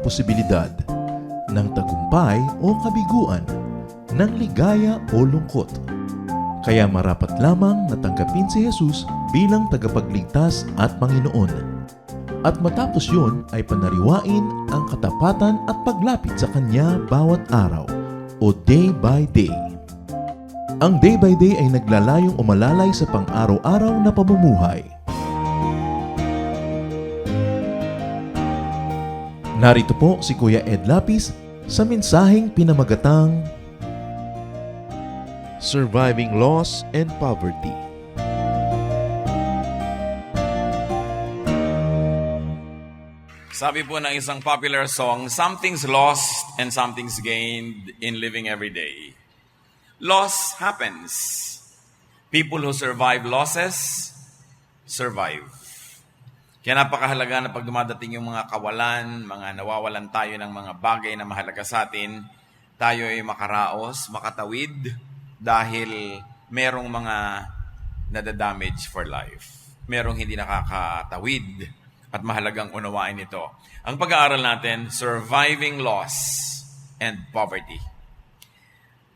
posibilidad ng tagumpay o kabiguan, ng ligaya o lungkot. Kaya marapat lamang na tanggapin si Jesus bilang tagapagligtas at Panginoon. At matapos yun ay panariwain ang katapatan at paglapit sa Kanya bawat araw o day by day. Ang day by day ay naglalayong umalalay sa pang-araw-araw na pamumuhay. Narito po si Kuya Ed Lapis sa mensaheng pinamagatang Surviving Loss and Poverty. Sabi po ng isang popular song, something's lost and something's gained in living every day. Loss happens. People who survive losses, survive. Kaya napakahalaga na pag dumadating yung mga kawalan, mga nawawalan tayo ng mga bagay na mahalaga sa atin, tayo ay makaraos, makatawid, dahil merong mga nadadamage for life. Merong hindi nakakatawid at mahalagang unawain ito. Ang pag-aaral natin, Surviving Loss and Poverty.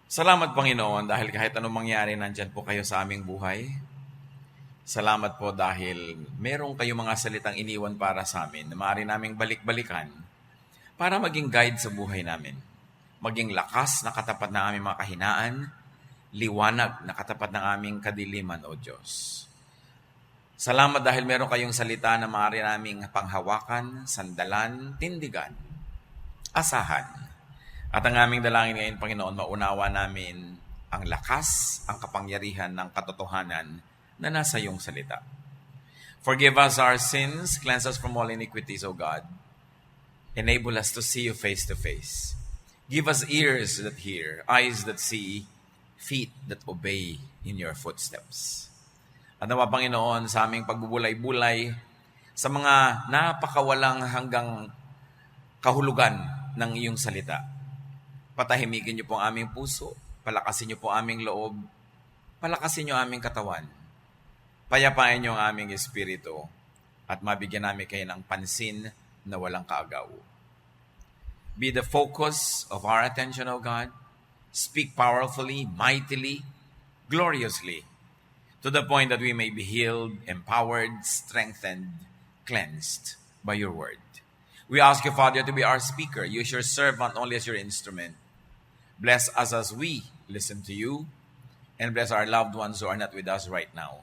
Salamat Panginoon dahil kahit anong mangyari, nandyan po kayo sa aming buhay. Salamat po dahil merong kayong mga salitang iniwan para sa amin na maaari naming balik-balikan para maging guide sa buhay namin. Maging lakas na katapat ng aming mga kahinaan, liwanag na katapat ng aming kadiliman, O Diyos. Salamat dahil meron kayong salita na maaari naming panghawakan, sandalan, tindigan, asahan. At ang aming dalangin ngayon, Panginoon, maunawa namin ang lakas, ang kapangyarihan ng katotohanan na nasa iyong salita. Forgive us our sins, cleanse us from all iniquities, O God. Enable us to see you face to face. Give us ears that hear, eyes that see, feet that obey in your footsteps. At nawa, Panginoon, sa aming pagbubulay-bulay, sa mga napakawalang hanggang kahulugan ng iyong salita, patahimikin niyo po ang aming puso, palakasin niyo po aming loob, palakasin niyo aming katawan, payapain niyo ang aming espiritu, at mabigyan namin kayo ng pansin na walang kaagaw. Be the focus of our attention, O God. Speak powerfully, mightily, gloriously, to the point that we may be healed, empowered, strengthened, cleansed by your word. We ask you, Father, to be our speaker. Use your servant only as your instrument. Bless us as we listen to you, and bless our loved ones who are not with us right now.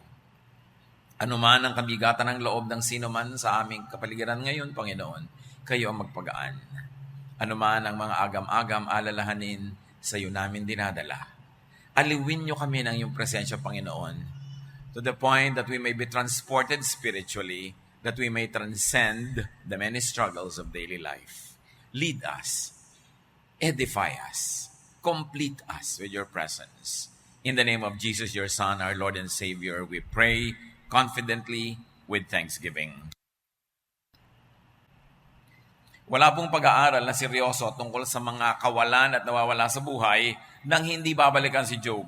Ano man ang kabigatan ng loob ng sino man sa aming kapaligiran ngayon, Panginoon, kayo ang magpagaan. Ano man ang mga agam-agam alalahanin, sa iyo namin dinadala. Aliwin niyo kami ng iyong presensya, Panginoon, to the point that we may be transported spiritually, that we may transcend the many struggles of daily life. Lead us, edify us, complete us with your presence. In the name of Jesus, your Son, our Lord and Savior, we pray confidently with thanksgiving. Wala pong pag-aaral na seryoso tungkol sa mga kawalan at nawawala sa buhay nang hindi babalikan si Job.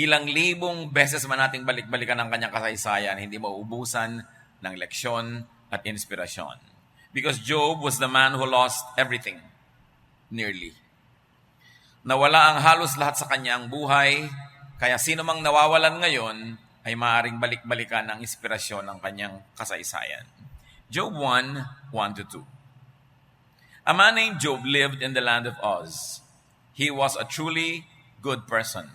Ilang libong beses man nating balik-balikan ang kanyang kasaysayan, hindi mauubusan ng leksyon at inspirasyon. Because Job was the man who lost everything, nearly. Nawala ang halos lahat sa kanyang buhay, kaya sino mang nawawalan ngayon ay maaaring balik-balikan ang inspirasyon ng kanyang kasaysayan. Job 1, 1-2. A man named Job lived in the land of Uz. He was a truly good person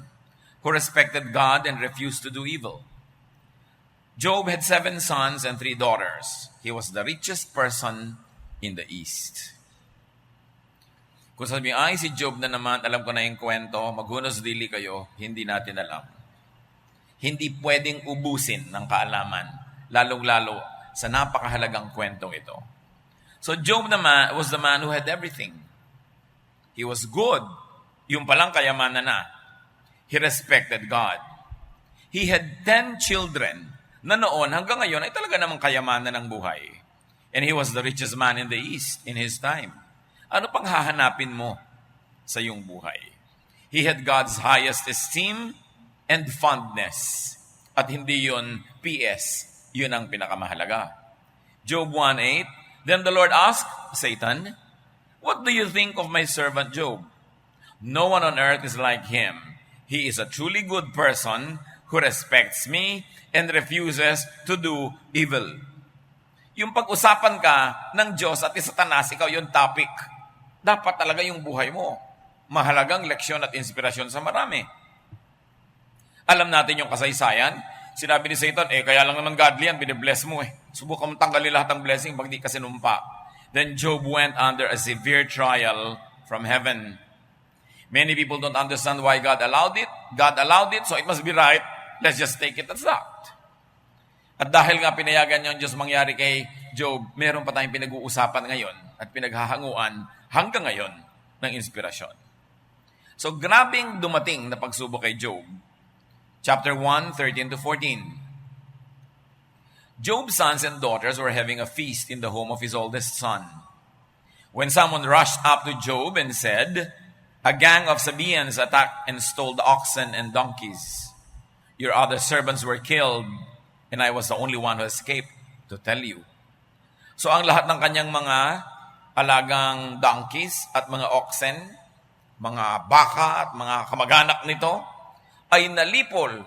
who respected God and refused to do evil. Job had 7 sons and 3 daughters. He was the richest person in the East. Kung sabihin, ay si Job na naman, alam ko na yung kwento, maghunos dili kayo, hindi natin alam. Hindi pwedeng ubusin ng kaalaman, lalong-lalo sa napakahalagang kwentong ito. So Job naman was the man who had everything. He was good. Yung palang kayamanan na. He respected God. He had 10 children na noon hanggang ngayon ay talaga namang kayamanan ng buhay. And he was the richest man in the East in his time. Ano pang hahanapin mo sa iyong buhay? He had God's highest esteem and fondness. At hindi yun PS, yun ang pinakamahalaga. Job 1:8, Then the Lord asked Satan, "What do you think of my servant Job? No one on earth is like him. He is a truly good person who respects me and refuses to do evil." Yung pag-usapan ka ng Diyos at ni Satanas, ikaw yung topic. Dapat talaga yung buhay mo. Mahalagang leksyon at inspirasyon sa marami. Alam natin yung kasaysayan. Sinabi ni Satan, kaya lang naman godly yan, binibless mo Subukan mo tanggalin lahat ng blessing pag di ka sinumpa. Then Job went under a severe trial from heaven. Many people don't understand why God allowed it. God allowed it, so it must be right. Let's just take it as that. At dahil nga pinayagan niya ang Diyos mangyari kay Job, meron pa tayong pinag-uusapan ngayon at pinaghahanguan hanggang ngayon ng inspirasyon. So grabing dumating na pagsubok kay Job. Chapter 1, 13 to 14. Job's sons and daughters were having a feast in the home of his oldest son. When someone rushed up to Job and said, "A gang of Sabaeans attacked and stole the oxen and donkeys. Your other servants were killed, and I was the only one who escaped to tell you." So ang lahat ng kanyang mga alagang donkeys at mga oxen, mga baka at mga kamag-anak nito, ay nalipol,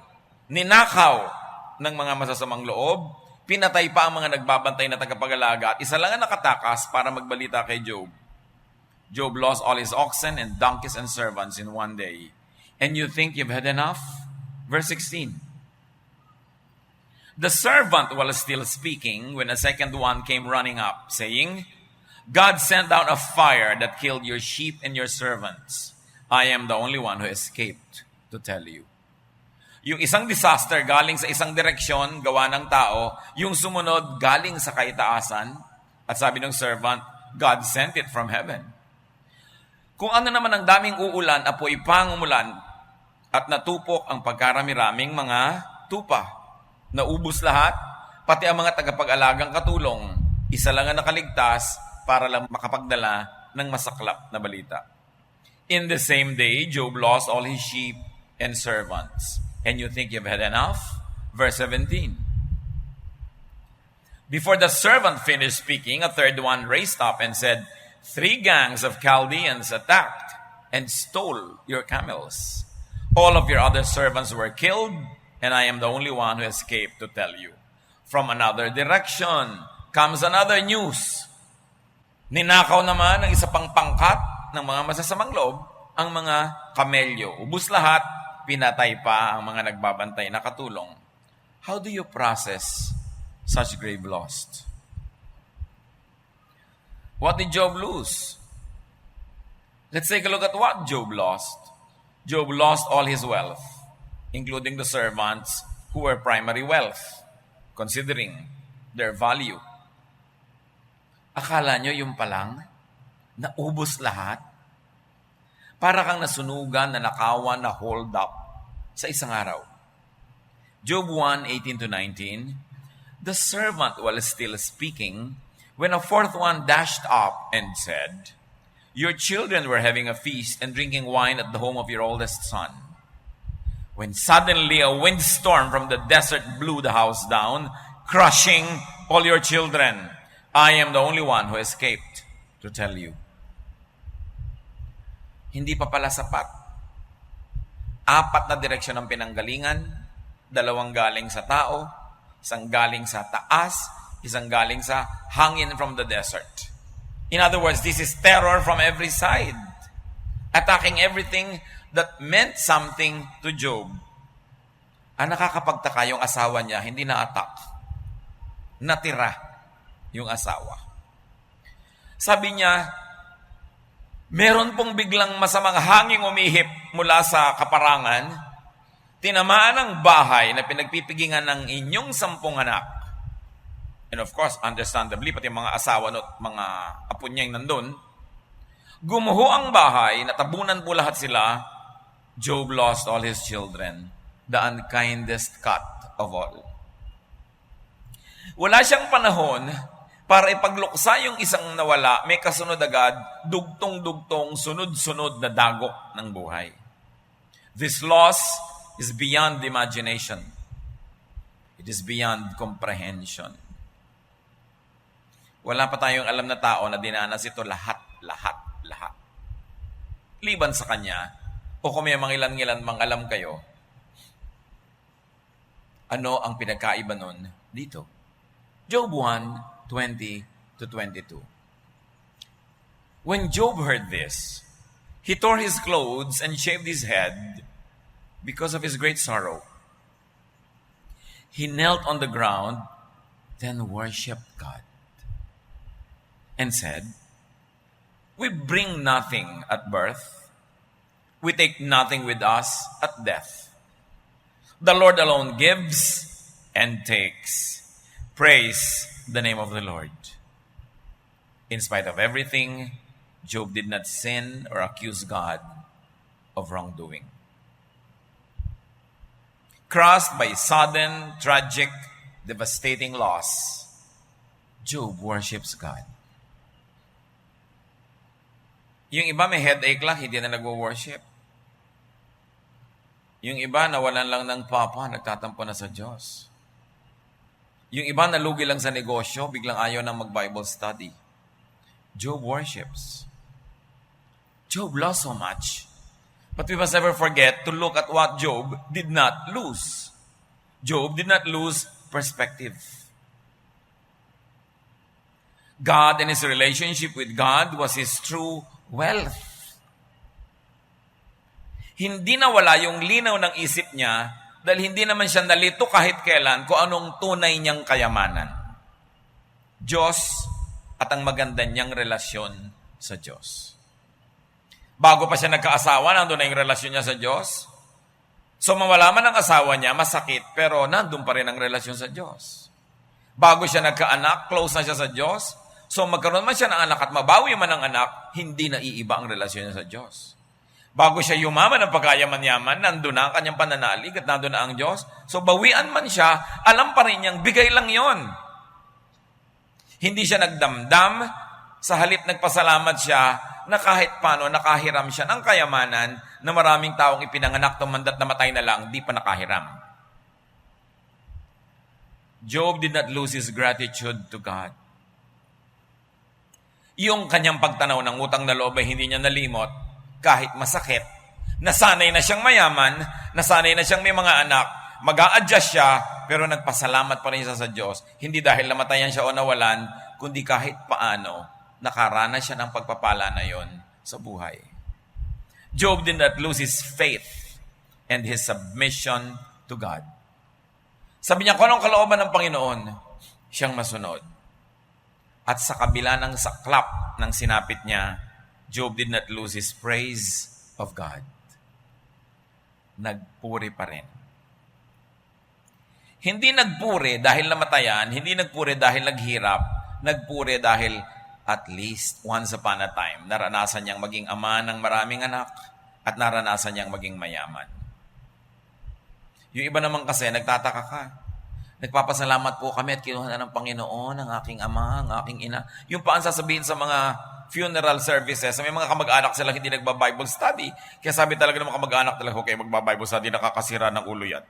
ninakaw ng mga masasamang loob, pinatay pa ang mga nagbabantay na tagapag-alaga at isa lang ang nakatakas para magbalita kay Job. Job lost all his oxen and donkeys and servants in one day. And you think you've had enough? Verse 16. The servant was still speaking when a second one came running up, saying, "God sent down a fire that killed your sheep and your servants. I am the only one who escaped to tell you." Yung isang disaster galing sa isang direksyon, gawa ng tao, yung sumunod galing sa kaitaasan, at sabi ng servant, God sent it from heaven. Kung ano naman ang daming uulan, apoy pang umulan, at natupok ang pagkarami-raming mga tupa. Naubos lahat, pati ang mga tagapag-alagang katulong, isa lang ang nakaligtas para lang makapagdala ng masaklap na balita. In the same day, Job lost all his sheep and servants. And you think you've had enough? Verse 17. Before the servant finished speaking, a third one raised up and said, 3 gangs of Chaldeans attacked and stole your camels. All of your other servants were killed, and I am the only one who escaped to tell you. From another direction comes another news. Ninakaw naman ng isa pang pangkat ng mga masasamang loob ang mga kamelyo. Ubus lahat, pinatay pa ang mga nagbabantay na katulong. How do you process such grave loss? What did Job lose? Let's take a look at what Job lost. Job lost all his wealth, including the servants who were primary wealth, considering their value. Akala nyo yung palang, naubos lahat? Para kang nasunugan, na nakawan, na hold up sa isang araw. Job 1:18-19, the servant was still speaking when a fourth one dashed up and said, your children were having a feast and drinking wine at the home of your oldest son. When suddenly a windstorm from the desert blew the house down, crushing all your children. I am the only one who escaped to tell you. Hindi pa pala sapat. 4 na direksyon ang pinanggalingan, 2 galing sa tao, 1 galing sa taas, 1 galing sa hangin from the desert. In other words, this is terror from every side, attacking everything that meant something to Job. Ang nakakapagtaka, yung asawa niya, hindi na-attack. Natira yung asawa. Sabi niya, meron pong biglang masamang hanging umihip mula sa kaparangan, tinamaan ang bahay na pinagpipigingan ng inyong 10 anak. And of course, understandably, pati mga asawa at mga apo niya yung nandun, gumuho ang bahay, natabunan po lahat sila. Job lost all his children, the unkindest cut of all. Wala siyang panahon para ipagluksa yung isang nawala, may kasunod agad, dugtong-dugtong, sunod-sunod na dagok ng buhay. This loss is beyond imagination. It is beyond comprehension. Wala pa tayong alam na tao na dinanas ito lahat. Liban sa kanya, o kung may mga ilan mang alam kayo, ano ang pinagkaiba nun dito? Job 1:20-22. When Job heard this, he tore his clothes and shaved his head because of his great sorrow. He knelt on the ground, then worshipped God, and said, "We bring nothing at birth. We take nothing with us at death. The Lord alone gives and takes. Praise the name of the Lord." In spite of everything, Job did not sin or accuse God of wrongdoing. Crushed by sudden, tragic, devastating loss, Job worships God. Yung iba may headache lang, hindi na nagwo-worship. Yung iba nawalan lang ng papa, nagtatampo na sa Diyos. Yung iba nalugi lang sa negosyo, biglang ayaw na mag-Bible study. Job worships. Job lost so much. But we must never forget to look at what Job did not lose. Job did not lose perspective. God and his relationship with God was his true wealth. Hindi nawala yung linaw ng isip niya dahil hindi naman siya nalito kahit kailan kung anong tunay niyang kayamanan. Diyos at ang maganda niyang relasyon sa Diyos. Bago pa siya nagkaasawa, nandun na yung relasyon niya sa Diyos. So mawala man ang asawa niya, masakit, pero nandun pa rin ang relasyon sa Diyos. Bago siya nagkaanak, close na siya sa Diyos. So magkaroon man siya ng anak at mabawi man ang anak, hindi na iiba ang relasyon niya sa Diyos. Bago siya yumaman ng pagkayaman-yaman, nandun na ang kanyang pananalig at nandun na ang Diyos. So bawian man siya, alam pa rin niyang bigay lang yon. Hindi siya nagdamdam, sa halip nagpasalamat siya na kahit paano nakahiram siya ng kayamanan na maraming taong ipinanganak, tumandat, namatay na lang, di pa nakahiram. Job did not lose his gratitude to God. Yung kanyang pagtanaw ng utang na loob ay hindi niya nalimot kahit masakit. Nasanay na siyang mayaman, nasanay na siyang may mga anak, mag-a-adjust siya, pero nagpasalamat pa rin siya sa Diyos. Hindi dahil namatayan siya o nawalan, kundi kahit paano, nakaranas siya ng pagpapala na yon sa buhay. Job did not lose his faith and his submission to God. Sabi niya, kung anong kalooban ng Panginoon, siyang masunod. At sa kabila ng saklap ng sinapit niya, Job did not lose his praise of God. Nagpuri pa rin. Hindi nagpuri dahil namatayan, hindi nagpuri dahil naghirap, nagpuri dahil at least once upon a time, naranasan niyang maging ama ng maraming anak at naranasan niyang maging mayaman. Yung iba naman kasi, nagtataka ka. Nagpapasalamat po kami at kinuha na ng Panginoon ang aking ama, ang aking ina. Yung pa ang sasabihin sa mga funeral services, may mga kamag-anak silang hindi nagba-Bible study. Kaya sabi talaga ng mga kamag-anak talaga, okay, magba-Bible study, nakakasira ng ulo yan.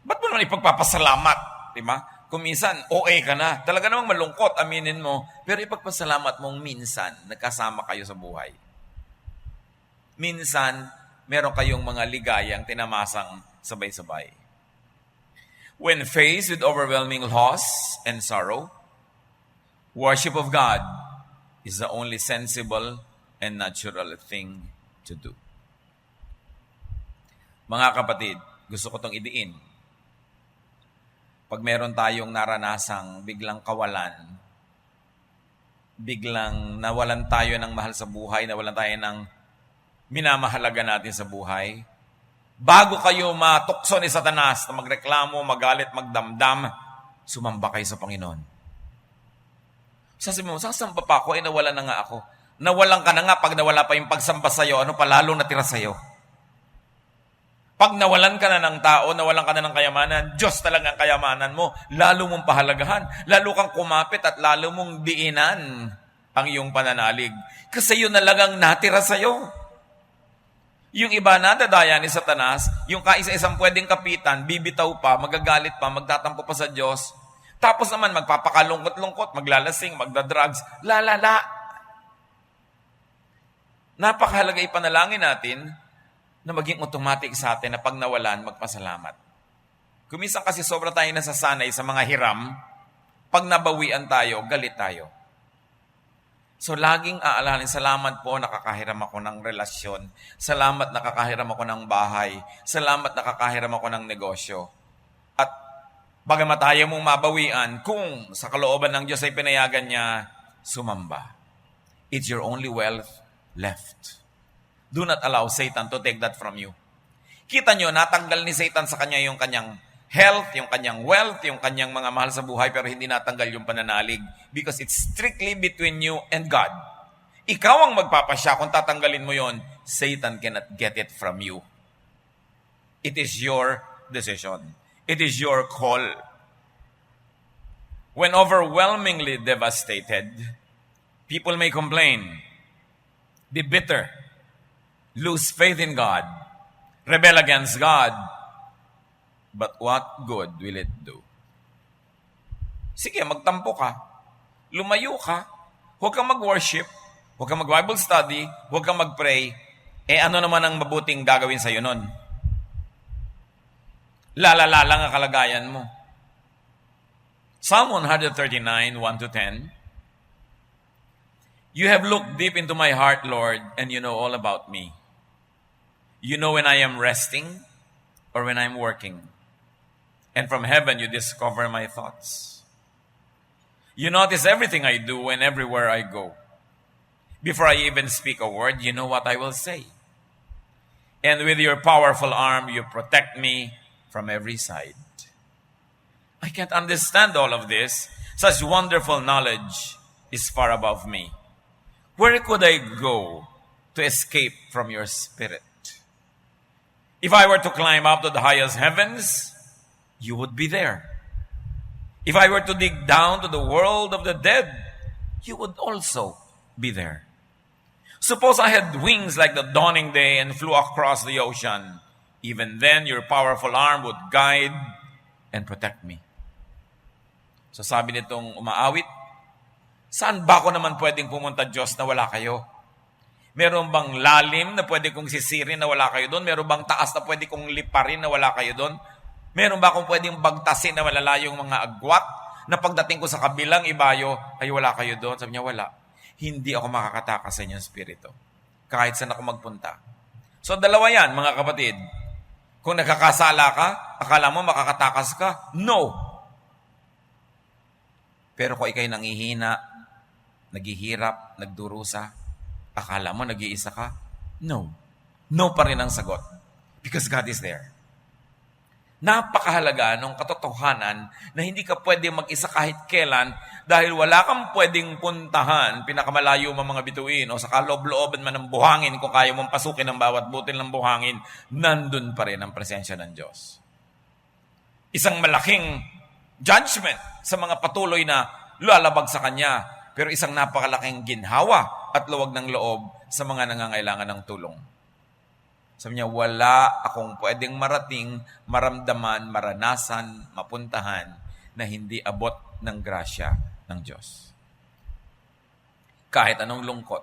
Ba't mo naman ipagpapasalamat? Diba? Kung minsan, OA ka na. Talaga namang malungkot, aminin mo. Pero ipagpasalamat mong minsan, nagkasama kayo sa buhay. Minsan, meron kayong mga ligayang tinamasang sabay-sabay. When faced with overwhelming loss and sorrow, worship of God is the only sensible and natural thing to do. Mga kapatid, gusto ko itong idiin. Pag meron tayong naranasang biglang kawalan, biglang nawalan tayo ng mahal sa buhay, nawalan tayo ng minamahalaga natin sa buhay, bago kayo matukso ni Satanas na magreklamo, magalit, magdamdam, sumamba kayo sa Panginoon. Sasabi mo, sasamba pa ako, nawalan na nga ako. Nawalan ka na nga, pag nawala pa yung pagsamba sa'yo, ano pa lalong natira sa'yo? Pag nawalan ka na ng tao, nawalan ka na ng kayamanan, Diyos talaga ang kayamanan mo, lalo mong pahalagahan, lalo kang kumapit at lalo mong diinan ang iyong pananalig. Kasi yun na lang ang natira sa'yo. Yung iba nadadaya ni Satanas, yung kaisa-isang pwedeng kapitan, bibitaw pa, magagalit pa, magtatampo pa sa Diyos. Tapos naman magpapakalungkot-lungkot, maglalasing, magdadrugs, lalala. Napakahalaga ipanalangin natin na maging automatic sa atin na pag nawalan, magpasalamat. Kuminsan kasi sobra tayo nasasanay sa mga hiram, pag nabawian tayo, galit tayo. So laging aalahanin, salamat po nakakahiram ako ng relasyon. Salamat nakakahiram ako ng bahay. Salamat nakakahiram ako ng negosyo. At bagamat ayaw mong mabawian, kung sa kalooban ng Diyos ay pinayagan niya, sumamba. It's your only wealth left. Do not allow Satan to take that from you. Kita nyo, natanggal ni Satan sa kanya yung kanyang health, yung kanyang wealth, yung kanyang mga mahal sa buhay, pero hindi natanggal yung pananalig because it's strictly between you and God. Ikaw ang magpapasya kung tatanggalin mo yon. Satan cannot get it from you. It is your decision. It is your call. When overwhelmingly devastated, people may complain, be bitter, lose faith in God, rebel against God. But what good will it do? Sige, magtampo ka. Lumayo ka. Huwag kang mag-worship. Huwag kang mag-Bible study. Huwag kang mag-pray. Ano naman ang mabuting gagawin sa'yo nun? Lalala lang ang kalagayan mo. Psalm 139, 1-10. You have looked deep into my heart, Lord, and you know all about me. You know when I am resting or when I'm working. And from heaven you discover my thoughts. You notice everything I do and everywhere I go. Before I even speak a word, you know what I will say. And with your powerful arm, you protect me from every side. I can't understand all of this. Such wonderful knowledge is far above me. Where could I go to escape from your spirit? If I were to climb up to the highest heavens, you would be there. If I were to dig down to the world of the dead, you would also be there. Suppose I had wings like the dawning day and flew across the ocean. Even then, your powerful arm would guide and protect me. So sabi nitong umaawit, saan ba ako naman pwedeng pumunta, Diyos, na wala kayo? Meron bang lalim na pwede kong sisirin na wala kayo doon? Meron bang taas na pwede kong liparin na wala kayo doon? Meron ba akong pwedeng bagtasin na malalayong mga agwat na pagdating ko sa kabilang ibayo, ay wala kayo doon? Sabi niya, wala. Hindi ako makakatakas sa inyong spirito. Kahit saan ako magpunta. So dalawa yan, mga kapatid. Kung nakakasala ka, akala mo makakatakas ka? No. Pero kung ikay nangihina, naghihirap, nagdurusa, akala mo nag-iisa ka? No. No pa rin ang sagot. Because God is there. Napakahalaga ng katotohanan na hindi ka pwede mag-isa kahit kailan dahil wala kang pwedeng puntahan, pinakamalayo mo mga bituin o sa kaloob-looban man ng buhangin kung kaya mong pasukin ang bawat butil ng buhangin, nandun pa rin ang presensya ng Diyos. Isang malaking judgment sa mga patuloy na lalabag sa Kanya, pero isang napakalaking ginhawa at luwag ng loob sa mga nangangailangan ng tulong. Sabi niya, wala akong pwedeng marating, maramdaman, maranasan, mapuntahan na hindi abot ng grasya ng Diyos. Kahit anong lungkot.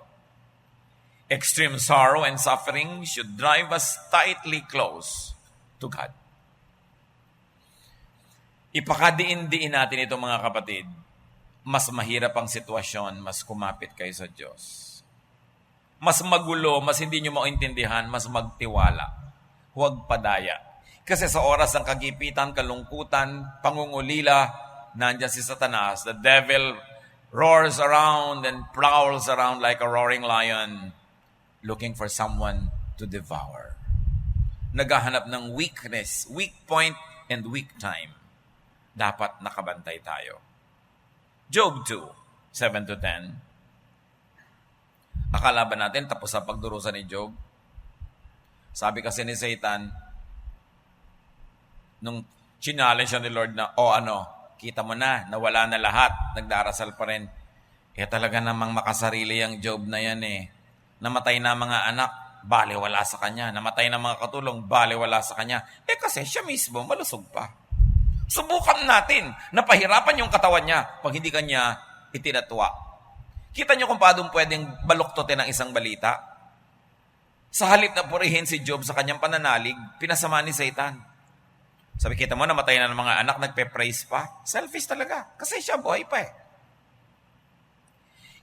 Extreme sorrow and suffering should drive us tightly close to God. Ipakadiin-diin natin ito, mga kapatid. Mas mahirap ang sitwasyon, mas kumapit kayo sa Diyos. Mas magulo, mas hindi nyo maintindihan, mas magtiwala. Huwag padaya. Kasi sa oras ng kagipitan, kalungkutan, pangungulila, nandiyan si Satanas. The devil roars around and prowls around like a roaring lion, looking for someone to devour. Naghahanap ng weakness, weak point, and weak time. Dapat nakabantay tayo. Job 2, 7-10. Akala ba natin tapos sa pagdurusa ni Job? Sabi kasi ni Satan, nung challenge siya ni Lord na, kita mo na, nawala na lahat, nagdarasal pa rin. Talaga namang makasarili ang Job na yan eh. Namatay na mga anak, baliwala sa kanya. Namatay na mga katulong, baliwala sa kanya. Kasi siya mismo, malusog pa. Subukan natin na pahirapan yung katawan niya pag hindi kanya itinatwa. Kita niyo kung paano pwedeng baluktotin ang isang balita? Sa halip na purihin si Job sa kanyang pananalig, pinasama ni Satan. Sabi, kita mo, namatay na ng mga anak, nagpe-praise pa. Selfish talaga. Kasi siya buhay pa eh.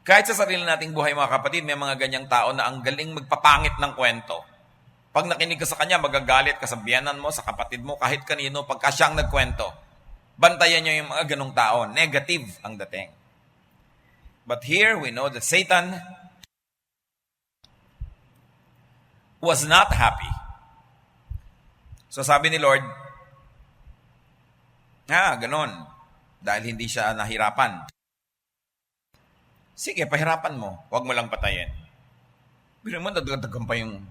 Kahit sa sarili nating buhay, mga kapatid, may mga ganyang tao na ang galing magpapangit ng kwento. Pag nakinig ka sa kanya, magagalit ka sa biyanan mo, sa kapatid mo, kahit kanino, pagka siyang nagkwento. Bantayan niyo yung mga ganong tao. Negative ang dating. But here, we know that Satan was not happy. So sabi ni Lord, ganon. Dahil hindi siya nahirapan. Sige, pahirapan mo. Huwag mo lang patayin. Pero mo, dagdagan pa yung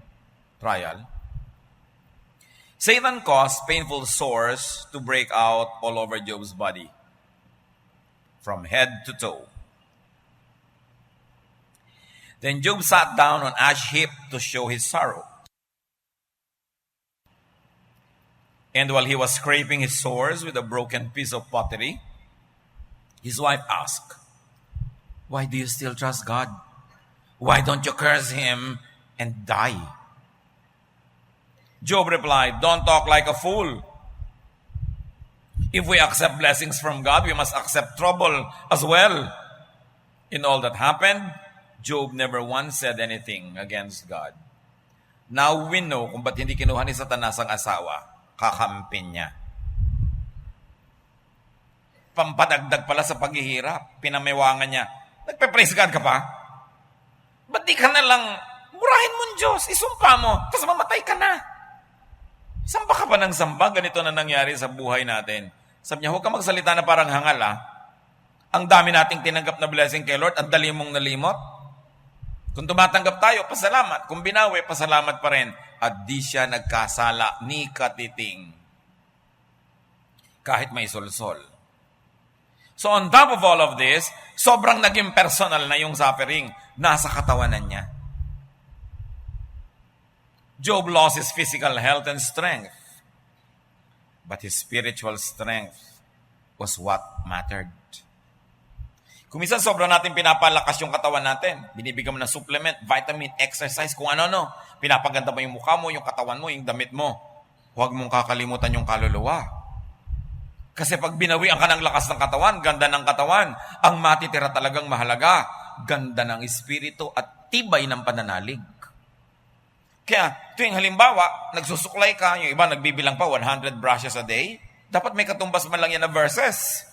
trial. Satan caused painful sores to break out all over Job's body, from head to toe. Then Job sat down on ash heap to show his sorrow. And while he was scraping his sores with a broken piece of pottery, his wife asked, "Why do you still trust God? Why don't you curse him and die?" Job replied, "Don't talk like a fool. If we accept blessings from God, we must accept trouble as well." In all that happened, Job never once said anything against God. Now we know kung ba't hindi kinuha ni Satanas ang asawa. Kakampin niya. Pampadagdag pala sa paghihirap. Pinamewangan niya. Nagpe-praise God ka pa? Ba't di ka na lang murahin mong Diyos? Isumpa mo. Tapos mamatay ka na. Samba ka pa ng samba? Ganito na nangyari sa buhay natin. Sabi niya, huwag ka magsalita na parang hangal Ang dami nating tinanggap na blessing kay Lord. Ang dali mong nalimot. Kung tumatanggap tayo, pasalamat. Kung binawi, pasalamat pa rin. At di siya nagkasala ni katiting. Kahit may solsol. So on top of all of this, sobrang naging personal na yung suffering. Nasa katawanan niya. Job lost his physical health and strength. But his spiritual strength was what mattered. Kung minsan sobrang natin pinapalakas yung katawan natin, binibigyan mo ng supplement, vitamin, exercise, kung ano-ano. Pinapaganda mo yung mukha mo, yung katawan mo, yung damit mo. Huwag mong kakalimutan yung kaluluwa. Kasi pag binawian ka ng lakas ng katawan, ganda ng katawan, ang matitira talagang mahalaga, ganda ng espiritu at tibay ng pananalig. Kaya tuwing halimbawa, nagsusuklay ka, yung iba nagbibilang pa 100 brushes a day, dapat may katumbas man lang yan na verses.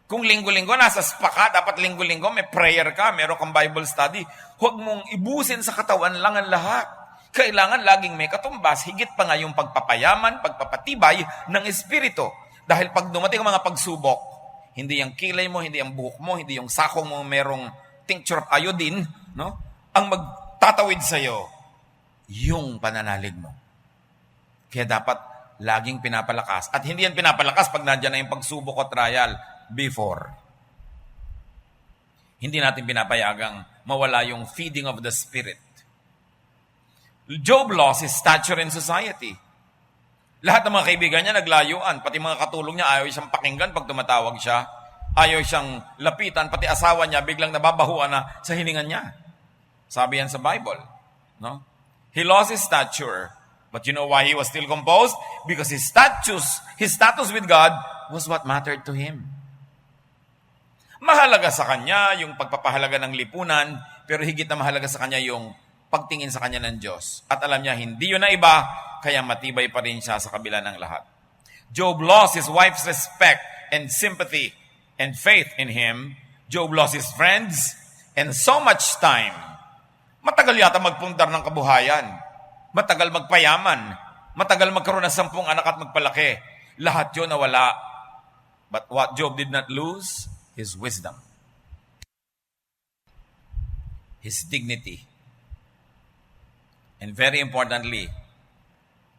Kung linggo-linggo nasa spa ka, dapat linggo-linggo may prayer ka, meron kang Bible study. Huwag mong ibusin sa katawan lang ang lahat. Kailangan laging may katumbas, higit pa nga yung pagpapayaman, pagpapatibay ng espiritu. Dahil pag dumating ang mga pagsubok, hindi yung kilay mo, hindi yung buhok mo, hindi yung sakong mo merong tincture of iodine, no? Ang magtatawid sa'yo, yung pananalig mo. Kaya dapat laging pinapalakas. At hindi yan pinapalakas pag nandiyan na yung pagsubok o trial before. Hindi natin pinapayagang mawala yung feeding of the Spirit. Job lost his stature in society. Lahat ng mga kaibigan niya naglayuan, pati mga katulong niya ayaw siyang pakinggan pag tumatawag siya. Ayaw siyang lapitan, pati asawa niya biglang nababahuan na sa hiningan niya. Sabi yan sa Bible. No? He lost his stature. But you know why he was still composed? Because his status with God was what mattered to him. Mahalaga sa kanya yung pagpapahalaga ng lipunan, pero higit na mahalaga sa kanya yung pagtingin sa kanya ng Diyos. At alam niya, hindi yun na iba, kaya matibay pa rin siya sa kabila ng lahat. Job lost his wife's respect and sympathy and faith in him. Job lost his friends and so much time. Matagal yata magpundar ng kabuhayan. Matagal magpayaman. Matagal magkaroon ng 10 anak at magpalaki. Lahat yun nawala. But what Job did not lose? His wisdom. His dignity. And very importantly,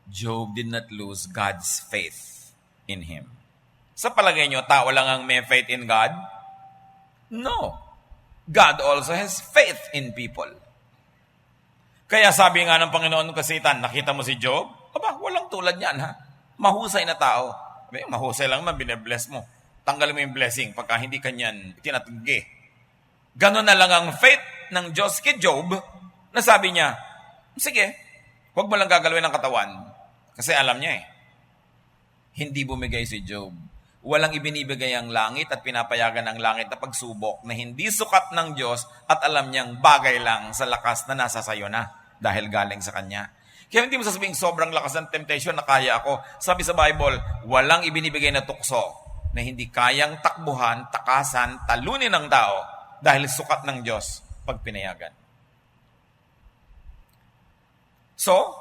Job did not lose God's faith in him. Sa palagay nyo, tao lang ang may faith in God? No. God also has faith in people. Kaya sabi nga ng Panginoon kay Satan, nakita mo si Job? Aba, walang tulad niyan ha. Mahusay na tao. Mahusay lang naman, bine-bless mo. Tanggalin mo yung blessing pagka hindi kanyan tinatanggi. Ganon na lang ang faith ng Diyos kay Job na sabi niya, sige, huwag mo lang gagalawin ng katawan. Kasi alam niya hindi bumigay si Job. Walang ibinibigay ang langit at pinapayagan ng langit na pagsubok na hindi sukat ng Diyos at alam niyang bagay lang sa lakas na nasa sayo na dahil galing sa Kanya. Kaya hindi mo sasabihin sobrang lakas ng temptation na kaya ako. Sabi sa Bible, walang ibinibigay na tukso na hindi kayang takbuhan, takasan, talunin ng tao dahil sukat ng Diyos pag pinayagan. So,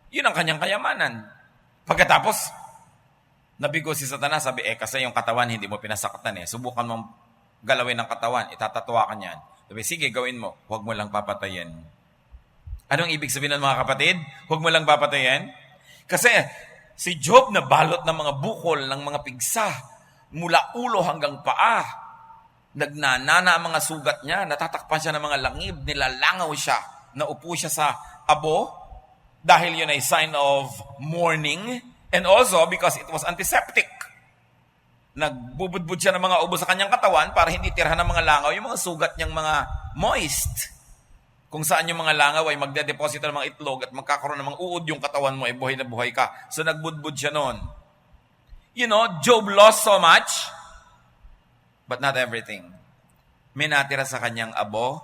yun ang kanyang kayamanan. Pagkatapos, nabigo si Satanas, sabi, kasi yung katawan hindi mo pinasakatan subukan mong galawin ng katawan, itatatwa ka niyan. Sabi, sige, gawin mo, huwag mo lang papatayin. Anong ibig sabihin ng mga kapatid? Huwag mo lang papatayin? Kasi si Job na balot ng mga bukol, ng mga pigsa, mula ulo hanggang paa, nagnanana ang mga sugat niya, natatakpan siya ng mga langib, nilalangaw siya, naupo siya sa abo, dahil yun ay sign of mourning, and also because it was antiseptic. Nagbubudbud siya ng mga ubo sa kanyang katawan para hindi tirhan ng mga langaw yung mga sugat niyang mga moist. Kung saan yung mga langaw ay magdedeposito ng mga itlog at magkakaroon ng mga uod yung katawan mo, ay buhay na buhay ka. So nagbudbud siya noon. You know, Job lost so much, but not everything. May natira sa kanyang abo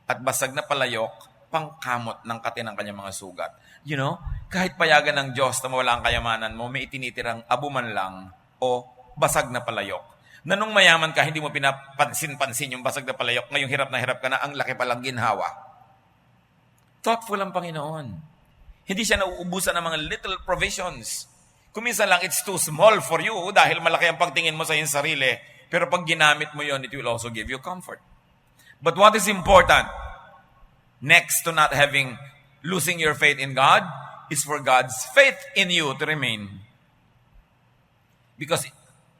at basag na palayok, pangkamot ng kati ng kanyang mga sugat. You know, kahit payagan ng Diyos na mawala ang kayamanan mo, may itinitirang abo man lang o basag na palayok. Na nung mayaman ka, hindi mo pinapansin-pansin yung basag na palayok. Ngayong hirap na hirap ka na, ang laki palang ginhawa. Thoughtful ang Panginoon. Hindi siya nauubusan ng mga little provisions. Kung minsan lang, it's too small for you dahil malaki ang pagtingin mo sa iyong sarili. Pero pag ginamit mo yon, it will also give you comfort. But what is important, next to not losing your faith in God, is for God's faith in you to remain. Because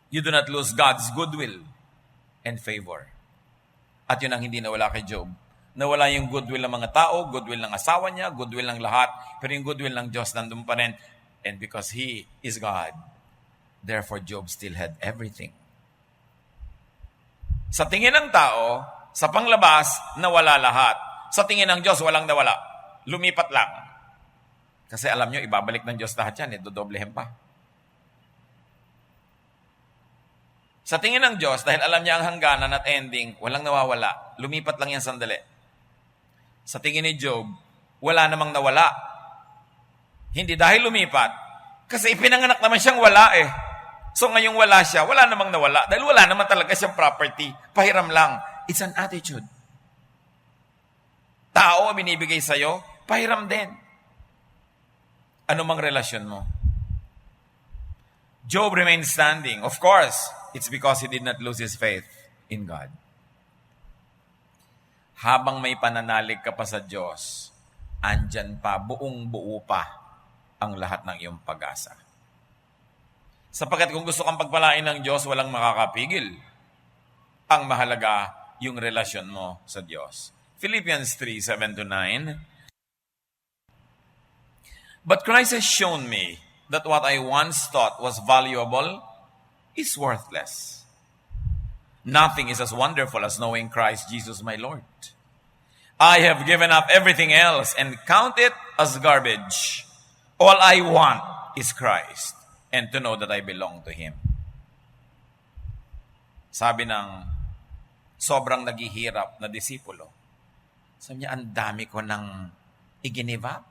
you do not lose God's goodwill and favor. At yun ang hindi nawala kay Job. Nawala yung goodwill ng mga tao, goodwill ng asawa niya, goodwill ng lahat, pero yung goodwill ng Diyos nandun pa rin. And because He is God, therefore Job still had everything. Sa tingin ng tao, sa panglabas, nawala lahat. Sa tingin ng Diyos, walang nawala. Lumipat lang. Kasi alam nyo, ibabalik ng Diyos lahat yan, dodoblehin pa. Sa tingin ng Diyos, dahil alam niya ang hangganan at ending, walang nawawala. Lumipat lang yan sandali. Sa tingin ni Job, wala namang nawala. Hindi dahil lumipat, kasi ipinanganak naman siyang wala So ngayong wala siya, wala namang nawala. Dahil wala naman talaga siyang property. Pahiram lang. It's an attitude. Tao binibigay sa'yo, pahiram din. Ano mang relasyon mo? Job remained standing. Of course, it's because he did not lose his faith in God. Habang may pananalig ka pa sa Diyos, andyan pa, buong buo pa ang lahat ng iyong pag-asa. Sapagkat kung gusto kang pagpalain ng Diyos, walang makakapigil. Ang mahalaga, yung relasyon mo sa Diyos. Philippians 3:7-9. But Christ has shown me that what I once thought was valuable is worthless. Nothing is as wonderful as knowing Christ Jesus my Lord. I have given up everything else and count it as garbage. All I want is Christ and to know that I belong to Him. Sabi ng sobrang naghihirap na disipulo, sabi niya, ang dami ko nang i-give up.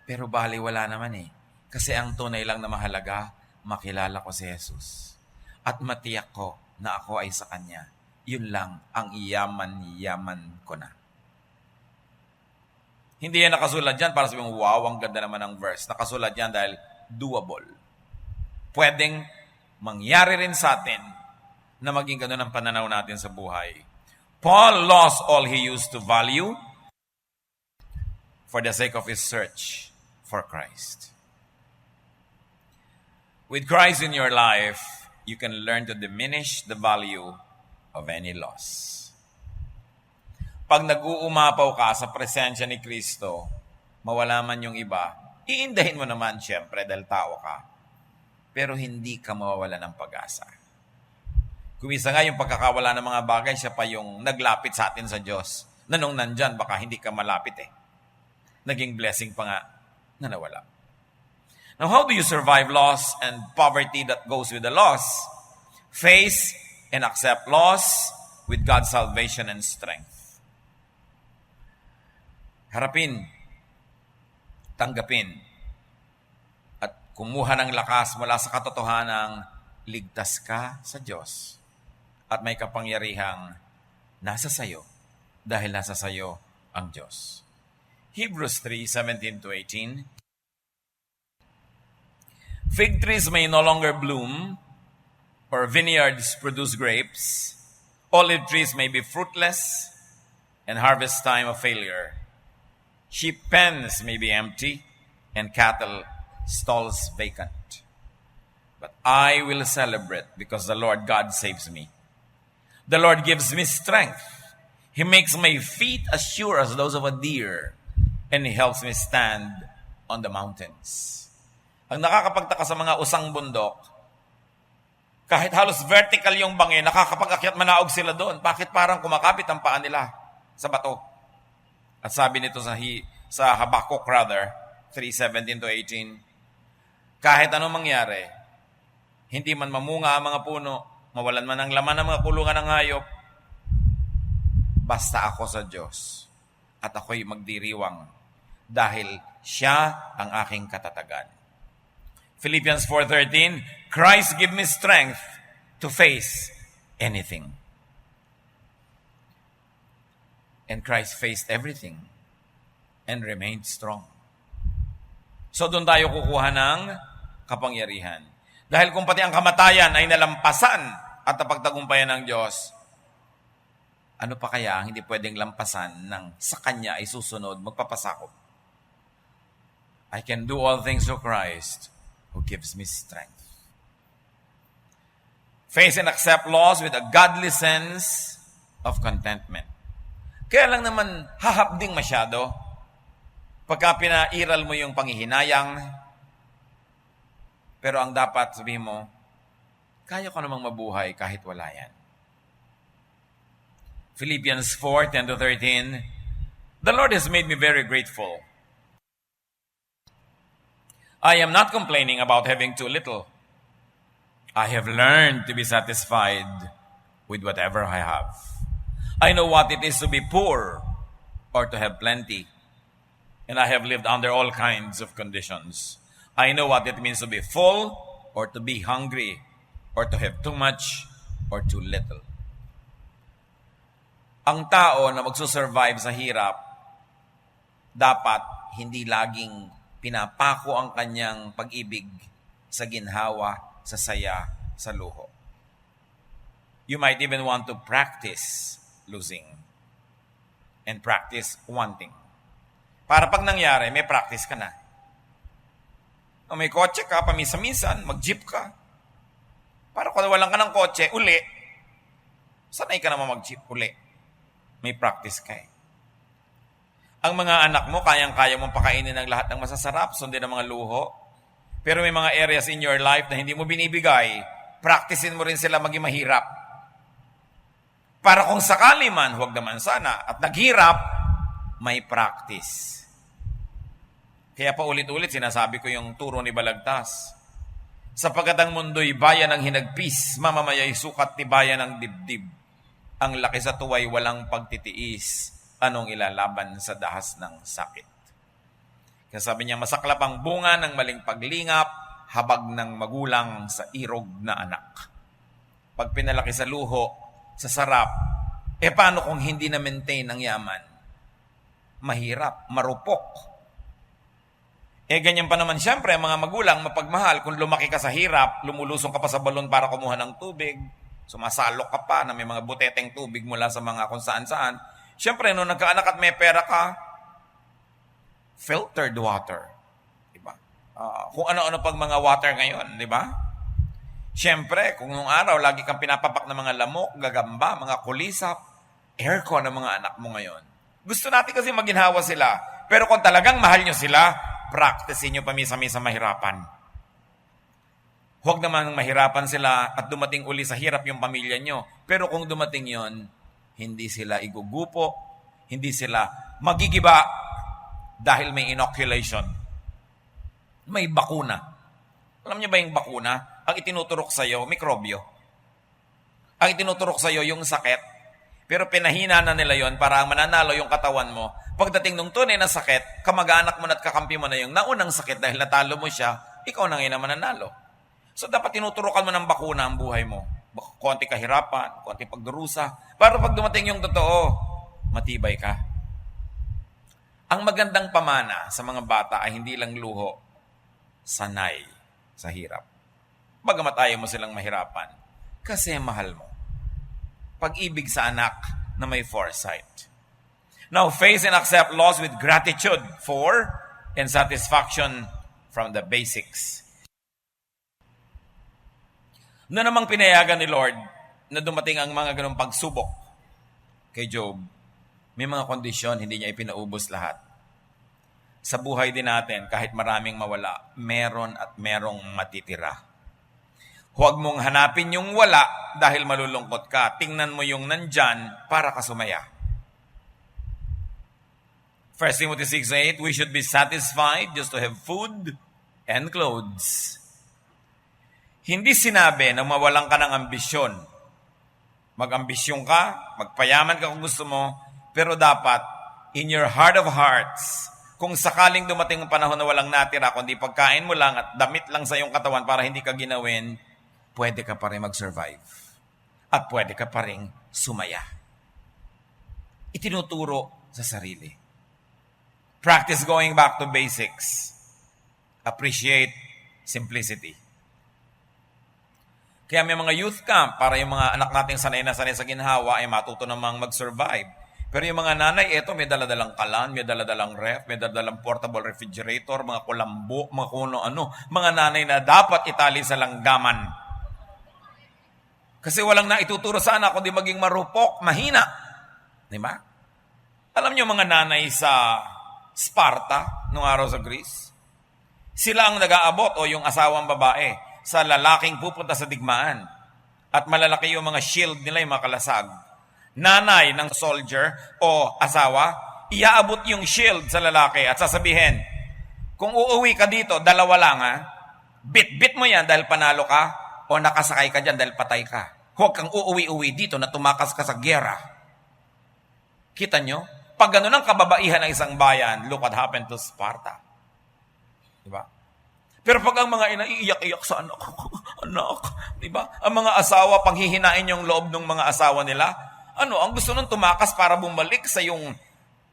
Pero bali wala naman Kasi ang tunay lang na mahalaga, makilala ko si Jesus. At matiyak ko na ako ay sa Kanya. Yun lang ang yaman ko na. Hindi yan nakasulat dyan para sabihin, wow, ang ganda naman ng verse. Nakasulat yan dahil doable. Pwedeng mangyari rin sa atin na maging ganun ang pananaw natin sa buhay. Paul lost all he used to value for the sake of his search for Christ. With Christ in your life, you can learn to diminish the value of any loss. Pag nag-uumapaw ka sa presensya ni Kristo, mawala man yung iba, iindahin mo naman siyempre dahil tao ka. pero hindi ka mawawala ng pag-asa. Kumisa nga yung pagkakawala ng mga bagay, siya pa yung naglapit sa atin sa Diyos. Na nung nandyan, baka hindi ka malapit eh. Naging blessing pa nga na nawala. Now, how do you survive loss and poverty that goes with the loss? Face and accept loss with God's salvation and strength. Harapin, tanggapin, at kumuha ng lakas mula sa katotohanang ligtas ka sa Diyos at may kapangyarihang nasa sayo dahil nasa sayo ang Diyos. Hebrews 3:17-18. Fig trees may no longer bloom, or vineyards produce grapes. Olive trees may be fruitless, and harvest time a failure. Sheep pens may be empty, and cattle stalls vacant. But I will celebrate because the Lord God saves me. The Lord gives me strength. He makes my feet as sure as those of a deer, and He helps me stand on the mountains. Ang nakakapagtaka sa mga usang bundok, kahit halos vertical yung bangin, nakakapag-akyat manaog sila doon. Bakit parang kumakapit ang paa nila sa bato? At sabi nito sa Habakkuk 3:17-18, kahit anong mangyari, hindi man mamunga ang mga puno, mawalan man ang laman ng mga kulungan ng hayop, basta ako sa Diyos at ako'y magdiriwang dahil Siya ang aking katatagan. Philippians 4:13, Christ give me strength to face anything. And Christ faced everything and remained strong. So doon tayo kukuha ng kapangyarihan. Dahil kung pati ang kamatayan ay nalampasan at napagtagumpayan ng Diyos, ano pa kaya ang hindi pwedeng lampasan ng sa Kanya ay susunod, magpapasakop? I can do all things through Christ who gives me strength. Face and accept loss with a godly sense of contentment. Kaya lang naman hahapding masyado pagka pinairal mo yung panghihinayang, pero ang dapat sabihin mo, kaya ko namang mabuhay kahit wala yan. Philippians 4:10-13, the Lord has made me very grateful. I am not complaining about having too little. I have learned to be satisfied with whatever I have. I know what it is to be poor or to have plenty. And I have lived under all kinds of conditions. I know what it means to be full or to be hungry, or to have too much or too little. Ang tao na magsusurvive sa hirap, dapat hindi laging pinapako ang kanyang pag-ibig sa ginhawa, sa saya, sa luho. You might even want to practice losing and practice wanting. Para pag nangyari, may practice ka na. O may kotse ka, pamisa-minsan, mag-jeep ka. Para kung walang ka ng kotse, uli, sanay ka naman mag-jeep, uli. May practice ka eh. Ang mga anak mo, kayang-kaya mong pakainin ng lahat ng masasarap, sundin ng mga luho. Pero may mga areas in your life na hindi mo binibigay, practicein mo rin sila maging mahirap. Para kung sakali man, huwag naman sana, at naghirap, may practice. Kaya pa ulit-ulit sinasabi ko yung turo ni Balagtas. Sapagkat ang mundo'y bayan ng hinagpis, mamamaya'y sukat tibayan ng dibdib. Ang laki sa tuway walang pagtitiis, anong ilalaban sa dahas ng sakit. Kaya sabi niya, masaklap ang bunga ng maling paglingap, habag ng magulang sa irog na anak. Pag pinalaki sa luho, sa sarap, paano kung hindi na maintain ang yaman? Mahirap, marupok. Ganyan pa naman siyempre, mga magulang, mapagmahal, kung lumaki ka sa hirap, lumulusong ka pa sa balon para kumuha ng tubig, sumasalok ka pa na may mga buteteng tubig mula sa mga kung saan-saan. Siyempre, nung nagkaanak at may pera ka, filtered water. Diba? Kung ano-ano pag mga water ngayon, di ba? Siyempre, kung nung araw, lagi kang pinapapak ng mga lamok, gagamba, mga kulisap, aircon ng mga anak mo ngayon. Gusto natin kasi maginhawa sila. Pero kung talagang mahal nyo sila, practicein nyo pamisa-misa mahirapan. Huwag naman mahirapan sila at dumating uli sa hirap yung pamilya nyo. Pero kung dumating yon, hindi sila igugupo, hindi sila magigiba dahil may inoculation. May bakuna. Alam niyo ba yung bakuna? Ang itinuturok sa'yo, mikrobyo. Ang itinuturok sa'yo, yung sakit. Pero pinahina na nila yon para mananalo yung katawan mo. Pagdating nung tunay na sakit, kamag-anak mo at kakampi mo na yung naunang sakit dahil natalo mo siya, ikaw na ngayon na mananalo. So dapat tinuturukan mo ng bakuna ang buhay mo. Konti kahirapan, konti pagdurusa. Para pag dumating yung totoo, matibay ka. Ang magandang pamana sa mga bata ay hindi lang luho, sanay sa hirap. Bagamat ayaw mo silang mahirapan, kasi mahal mo. Pag-ibig sa anak na may foresight. Now, face and accept loss with gratitude for and satisfaction from the basics. Na namang pinayagan ni Lord na dumating ang mga ganong pagsubok kay Job, may mga kondisyon, hindi niya ipinaubos lahat. Sa buhay din natin, kahit maraming mawala, meron at merong matitira. Huwag mong hanapin yung wala dahil malulungkot ka. Tingnan mo yung nandyan para ka sumaya. 1 Timothy 6:8, we should be satisfied just to have food and clothes. Hindi sinabi na mawalan ka ng ambisyon. Mag-ambisyon ka, magpayaman ka kung gusto mo, pero dapat, in your heart of hearts, kung sakaling dumating ang panahon na walang natira, kundi pagkain mo lang at damit lang sa iyong katawan para hindi ka ginawin, pwede ka pa rin mag-survive. At pwede ka pa rin sumaya. Itinuturo sa sarili. Practice going back to basics. Appreciate simplicity. Kaya may mga youth camp para yung mga anak nating sanay na sanay sa ginhawa ay matuto namang mag-survive. Pero yung mga nanay, eto may daladalang kalan, may daladalang ref, may daladalang portable refrigerator, mga kulambo, mga kuno-ano. Mga nanay na dapat itali sa langgaman. Kasi walang naituturo sa anak kundi maging marupok, mahina. Di ba? Alam niyo mga nanay sa Sparta, nung araw sa Greece, sila ang nag-aabot o yung asawang babae sa lalaking pupunta sa digmaan. At malalaki yung mga shield nila, yung mga kalasag. Nanay ng soldier o asawa, iaabot yung shield sa lalaki at sasabihin, kung uuwi ka dito, dalawa lang ha, bit-bit mo yan dahil panalo ka o nakasakay ka dyan dahil patay ka. Huwag kang uuwi-uwi dito na tumakas ka sa gyera. Kita nyo? Pag gano'n ang kababaihan ng isang bayan, look what happened to Sparta. Diba? Pero pag ang mga ina iiyak-iyak sa anak, diba? Ang mga asawa, panghihinain yung loob ng mga asawa nila, ang gusto nung tumakas para bumalik sa yung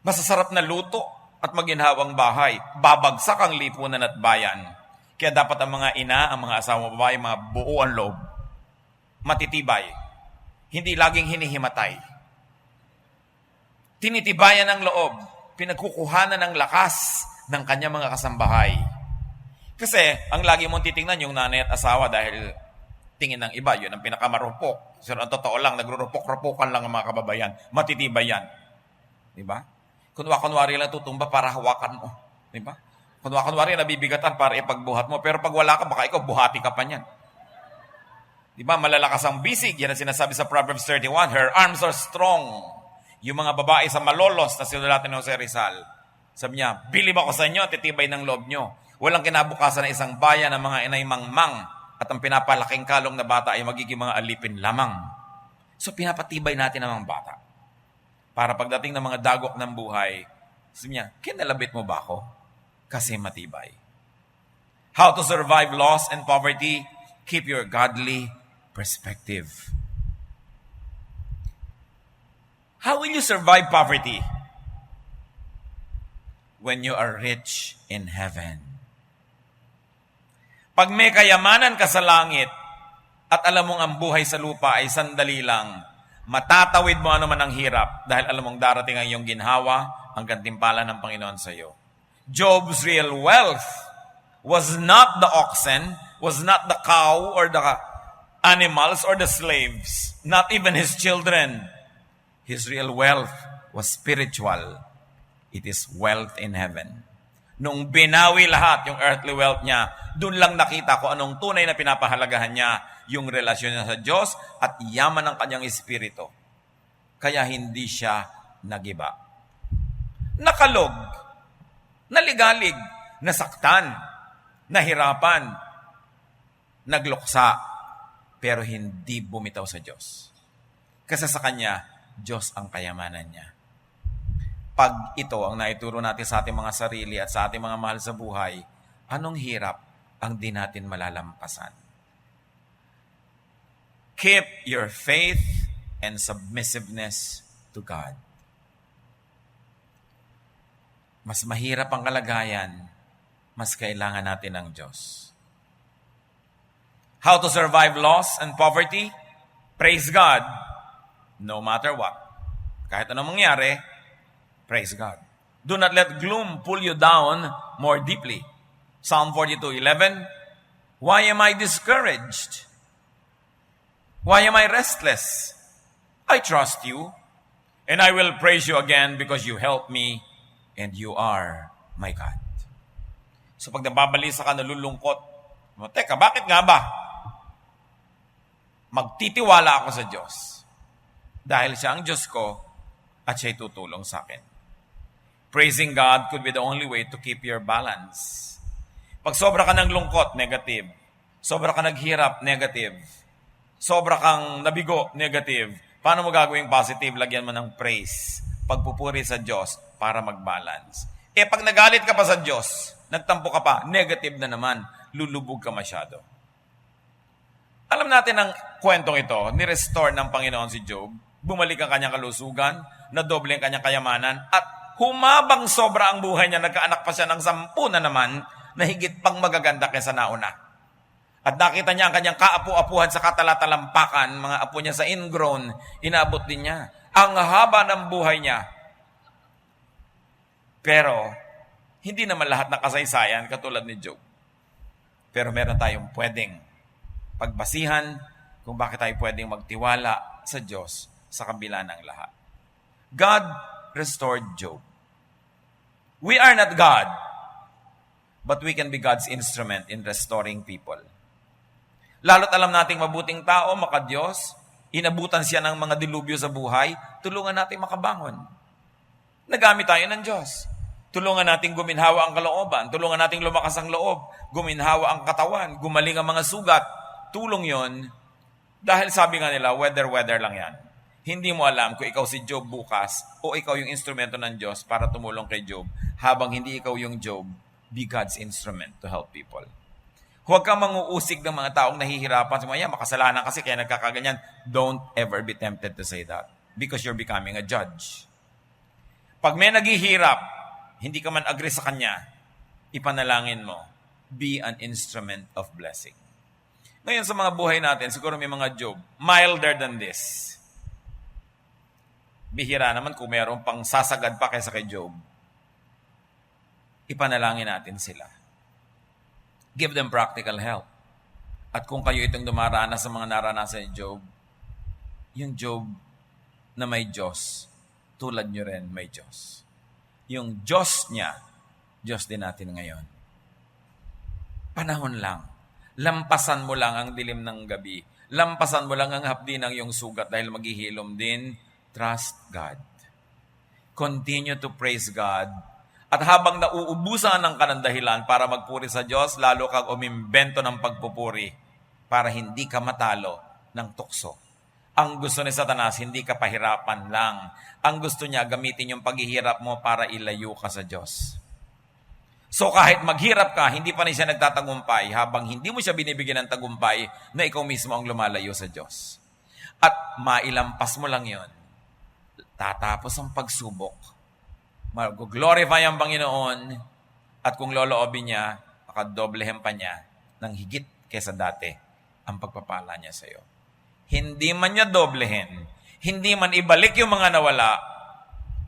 masasarap na luto at maginhawang bahay. Babagsak ang lipunan at bayan. Kaya dapat ang mga ina, ang mga asawa babae, mga buo ang loob. Matitibay. Hindi laging hinihimatay. Tinitibayan ang loob. Pinagkukuhanan ng lakas ng kanyang mga kasambahay. Kasi, ang lagi mong titingnan yung nanay at asawa dahil tingin ng iba, yun ang pinakamarupok. So, ang totoo lang, nagrurupok-rupokan lang ang mga kababayan. Matitibay yan. Diba? Kunwari lang tutumba para hawakan mo. Diba? Kunwari nabibigatan para ipagbuhat mo. Pero pag wala ka, baka ikaw buhati ka pa niyan. Diba? Malalakas ang bisig. Yan ang sinasabi sa Proverbs 31. Her arms are strong. Yung mga babae sa malolos na sinulatan ni Jose Rizal. Sabi niya, bilib ako sa inyo, titibay ng loob nyo. Walang kinabukasan ng isang bayan ng mga inay mangmang at ang pinapalaking kalong na bata ay magiging mga alipin lamang. So pinapatibay natin ang mga bata. Para pagdating ng mga dagok ng buhay, sabi niya, kinalabit mo ba ako? Kasi matibay. How to survive loss and poverty? Keep your godly perspective. How will you survive poverty? When you are rich in heaven. Pag may kayamanan ka sa langit at alam mong ang buhay sa lupa ay sandali lang, matatawid mo ano man ang hirap dahil alam mong darating ang iyong ginhawa, ang gantimpala ng Panginoon sa iyo. Job's real wealth was not the oxen, was not the cow or the animals or the slaves, not even his children. His real wealth was spiritual. It is wealth in heaven. Nung binawi lahat yung earthly wealth niya, doon lang nakita ko anong tunay na pinapahalagahan niya, yung relasyon niya sa Diyos at yaman ng kanyang espiritu. Kaya hindi siya nagiba. Nakalog, naligalig, nasaktan, nahirapan, nagluksa, pero hindi bumitaw sa Diyos. Kasi sa Kanya, Diyos ang kayamanan niya. Pag ito ang naituro natin sa ating mga sarili at sa ating mga mahal sa buhay, anong hirap ang di natin malalampasan? Keep your faith and submissiveness to God. Mas mahirap ang kalagayan, mas kailangan natin ng Diyos. How to survive loss and poverty? Praise God, no matter what. Kahit anong mangyari, praise God. Do not let gloom pull you down more deeply. Psalm 42:11. Why am I discouraged? Why am I restless? I trust you, and I will praise you again because you help me, and you are my God. So pag nababalisa ka, nalulungkot, teka, bakit nga ba? Magtitiwala ako sa Diyos. Dahil siya ang Diyos ko at siya'y tutulong sa akin. Praising God could be the only way to keep your balance. Pag sobra ka ng lungkot, negative. Sobra ka naghirap, negative. Sobra kang nabigo, negative. Paano mo gagawing positive? Lagyan mo ng praise. Pagpupuri sa Diyos para mag-balance. Pag nagalit ka pa sa Diyos, nagtampo ka pa, negative na naman, lulubog ka masyado. Alam natin ang kwentong ito, ni-restore ng Panginoon si Job, bumalik ang kanyang kalusugan, nadoble ang kanyang kayamanan, at humabang sobra ang buhay niya, nagkaanak pa siya ng 10 na naman, na higit pang magaganda kaysa nauna. At nakita niya ang kanyang kaapu-apuhan sa katalatampakan, mga apo niya sa ingrown, inaabot din niya. Ang haba ng buhay niya. Pero, hindi naman lahat ng kasaysayan katulad ni Job. Pero meron tayong pwedeng pagbasihan kung bakit tayo pwedeng magtiwala sa Diyos sa kabila ng lahat. God restored Job. We are not God, but we can be God's instrument in restoring people. Lalo't alam nating mabuting tao, maka-Diyos, inabutan siya ng mga dilubyo sa buhay, tulungan natin makabangon. Nagamit tayo ng Diyos. Tulungan nating guminhawa ang kalooban, tulungan nating lumakas ang loob, guminhawa ang katawan, gumaling ang mga sugat. Tulong yon dahil sabi nga nila, weather lang yan. Hindi mo alam kung ikaw si Job bukas o ikaw yung instrumento ng Diyos para tumulong kay Job. Habang hindi ikaw yung Job, be God's instrument to help people. Huwag kang manguusig ng mga taong nahihirapan. Sabi mo, makasalanan kasi kaya nagkakaganyan. Don't ever be tempted to say that because you're becoming a judge. Pag may naghihirap, hindi ka man agree sa kanya, ipanalangin mo, be an instrument of blessing. Ngayon sa mga buhay natin, siguro may mga Job, milder than this. Bihira naman kung mayroong pang sasagad pa kaysa kay Job. Ipanalangin natin sila. Give them practical help. At kung kayo itong dumaranas sa mga naranasan ni Job, yung Job na may Diyos, tulad nyo rin may Diyos. Yung Diyos niya, Diyos din natin ngayon. Panahon lang. Lampasan mo lang ang dilim ng gabi. Lampasan mo lang ang hapdi ng iyong sugat dahil maghihilom din. Trust God. Continue to praise God. At habang nauubusan ng kanang dahilan para magpuri sa Diyos, lalo kang umimbento ng pagpupuri para hindi ka matalo ng tukso. Ang gusto ni Satanas, hindi ka pahirapan lang. Ang gusto niya, gamitin yung paghihirap mo para ilayo ka sa Diyos. So kahit maghirap ka, hindi pa rin siya nagtatagumpay habang hindi mo siya binibigyan ng tagumpay na ikaw mismo ang lumalayo sa Diyos. At mailampas mo lang yon. Tatapos ang pagsubok. Mag-glorify ang Panginoon at kung loloobin niya, makadoblehin pa niya ng higit kaysa dati ang pagpapala niya sa iyo. Hindi man niya doblehin, hindi man ibalik yung mga nawala,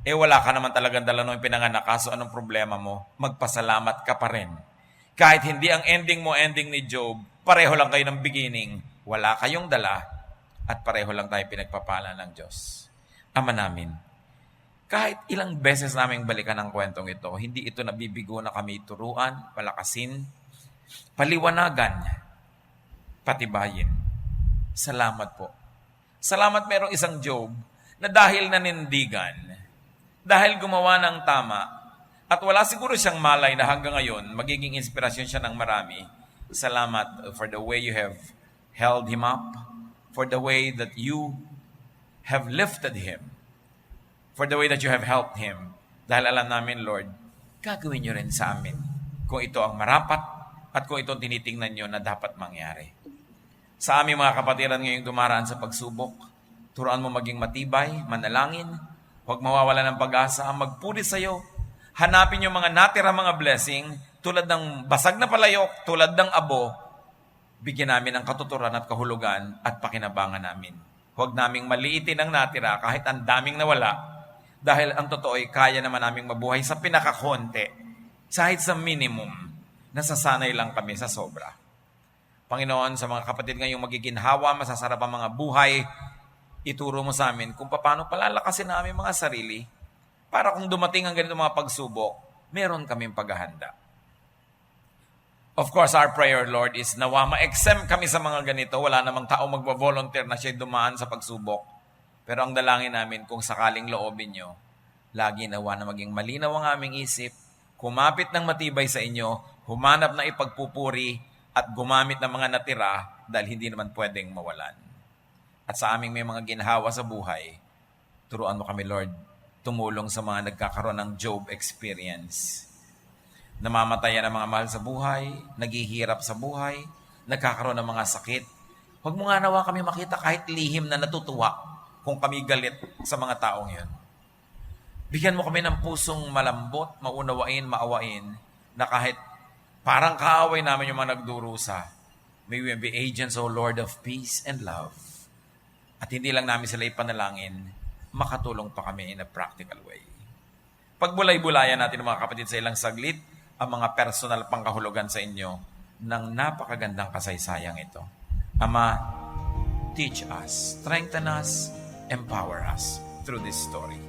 wala ka naman talagang dala nung pinanganak ka, so anong problema mo? Magpasalamat ka pa rin. Kahit hindi ang ending mo ending ni Job, pareho lang kayo ng beginning, wala kayong dala, at pareho lang tayo pinagpapala ng Diyos. Ama namin, Kahit ilang beses naming balikan ang kwentong ito, hindi ito nabibigo na kami turuan, palakasin, paliwanagan, patibayin. Salamat po. Salamat merong isang Job na dahil nanindigan, dahil gumawa ng tama, at wala siguro siyang malay na hanggang ngayon, magiging inspirasyon siya ng marami. Salamat for the way you have held him up, for the way that you have lifted him, for the way that you have helped him. Dahil alam namin, Lord, gagawin niyo rin sa amin kung ito ang marapat at kung ito ang tinitingnan niyo na dapat mangyari. Sa aming mga kapatiran ngayong dumaraan sa pagsubok, turuan mo maging matibay, manalangin, huwag mawawala ng pag-asa, magpuri sa iyo. Hanapin yung mga natira mga blessing, tulad ng basag na palayok, tulad ng abo, bigyan namin ng katuturan at kahulugan at pakinabangan namin. Huwag naming maliitin ang natira kahit ang daming nawala, dahil ang totoo ay kaya naman naming mabuhay sa pinakakonti, kahit sa minimum, nasasanay lang kami sa sobra. Panginoon, sa mga kapatid ngayong magiginhawa, masasarap ang mga buhay, ituro mo sa amin kung paano palalakasin namin mga sarili para kung dumating ang ganito mga pagsubok, meron kaming paghahanda. Of course, our prayer, Lord, is nawa ma-exempt kami sa mga ganito. Wala namang tao magva-volunteer na siya dumaan sa pagsubok. Pero ang dalangin namin, kung sakaling loobin nyo, lagi nawa na maging malinaw ang aming isip, kumapit ng matibay sa inyo, humanap na ipagpupuri, at gumamit ng mga natira dahil hindi naman pwedeng mawalan. At sa aming may mga ginhawa sa buhay, turuan mo kami, Lord, tumulong sa mga nagkakaroon ng Job experience. Namamatayan ang mga mahal sa buhay, naghihirap sa buhay, nagkakaroon ng mga sakit. Huwag mo nga nawa kami makita kahit lihim na natutuwa kung kami galit sa mga taong yun. Bigyan mo kami ng pusong malambot, maunawain, maawain, na kahit parang kaaway namin yung mga nagdurusa, may we be agents, O Lord of peace and love. At hindi lang namin sila ipanalangin, makatulong pa kami in a practical way. Pagbulay-bulayan natin mga kapatid sa ilang saglit, ang mga personal pangkahulugan sa inyo ng napakagandang kasaysayang ito. Ama, teach us, strengthen us, empower us through this story.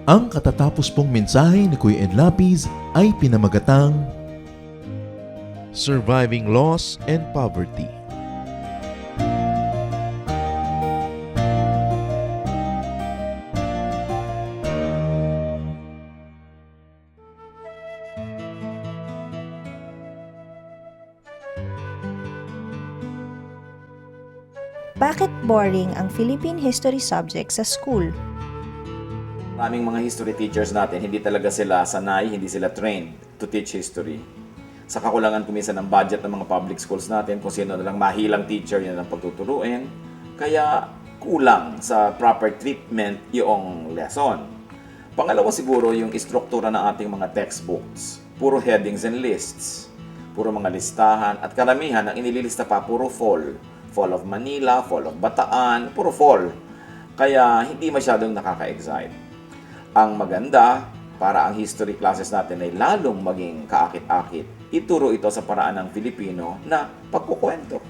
Ang katatapos pong mensahe ni Kuya Ed Lapiz ay pinamagatang Surviving Loss and Poverty. Bakit boring ang Philippine history subject sa school? Maraming mga history teachers natin, hindi talaga sila sanay, hindi sila trained to teach history. Sa kakulangan kuminsan ng budget ng mga public schools natin, kung sino na lang mahilang teacher, yan ang pagtuturuin. Kaya kulang sa proper treatment yung lesson. Pangalawa siguro yung istruktura ng ating mga textbooks. Puro headings and lists. Puro mga listahan. At karamihan, ang inililista pa, puro fall. Fall of Manila, Fall of Bataan, puro fall. Kaya hindi masyadong nakaka-excite. Ang maganda, para ang history classes natin ay lalong maging kaakit-akit, ituro ito sa paraan ng Filipino na pagkukwento.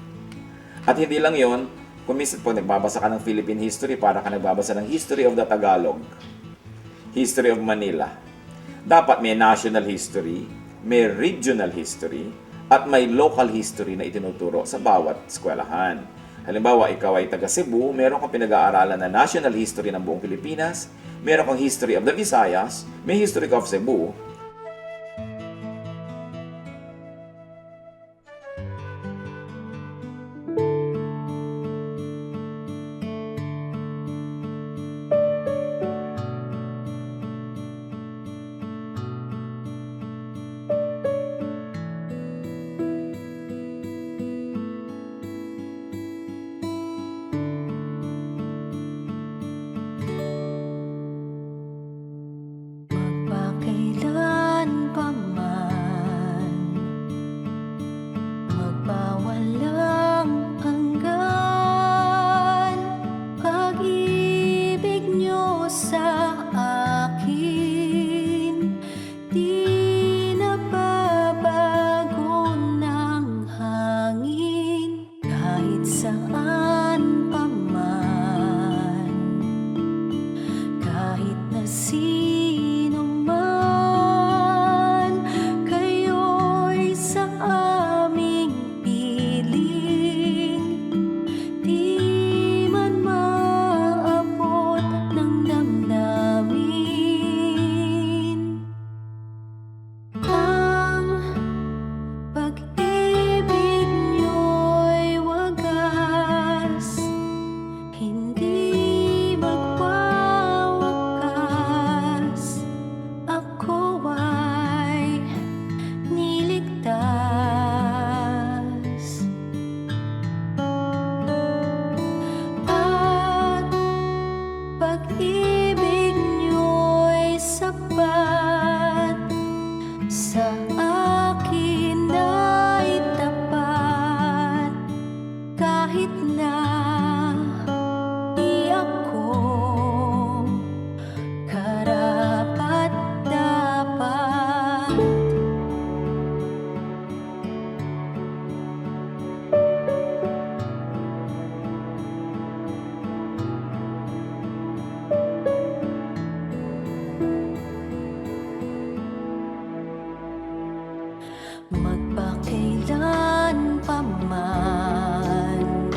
At hindi lang yon, kung minsan po nagbabasa ka ng Philippine history, para ka nagbabasa ng History of the Tagalog, History of Manila. Dapat may national history, may regional history, at may local history na itinuturo sa bawat eskwelahan. Halimbawa, ikaw ay taga Cebu, meron kang pinag-aaralan na national history ng buong Pilipinas, meron kang history of the Visayas, may history of Cebu. magpakailan pa man,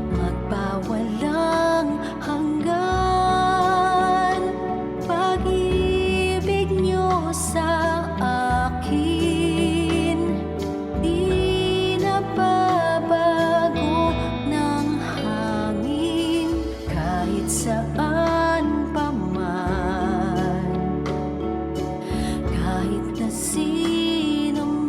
magpawalang hanggan. Pag-ibig niyo sa akin di nababago ng hangin, kahit saan pa man, kahit na sino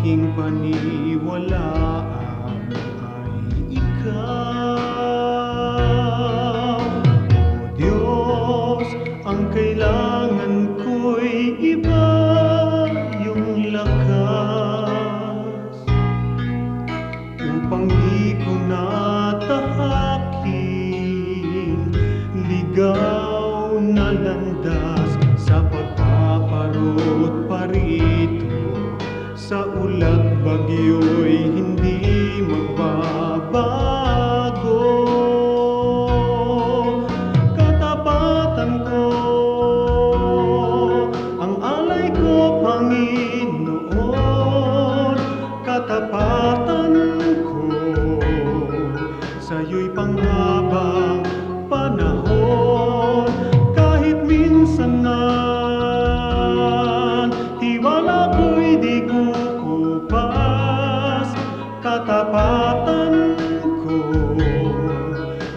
aking paniwalaan ay ikaw. O Diyos, ang kailangan ko'y iba yung lakas upang di ko natahakin ligaw na landas sa pagpaparot parito. Sa ulat bagyo'y hindi magbabago. Katapatan ko, ang alay ko, Panginoon. Katapatan ko, sa'yo'y panghabang panahon. Kahit minsan na tiwala ko'y di kukupas, katapatan ko,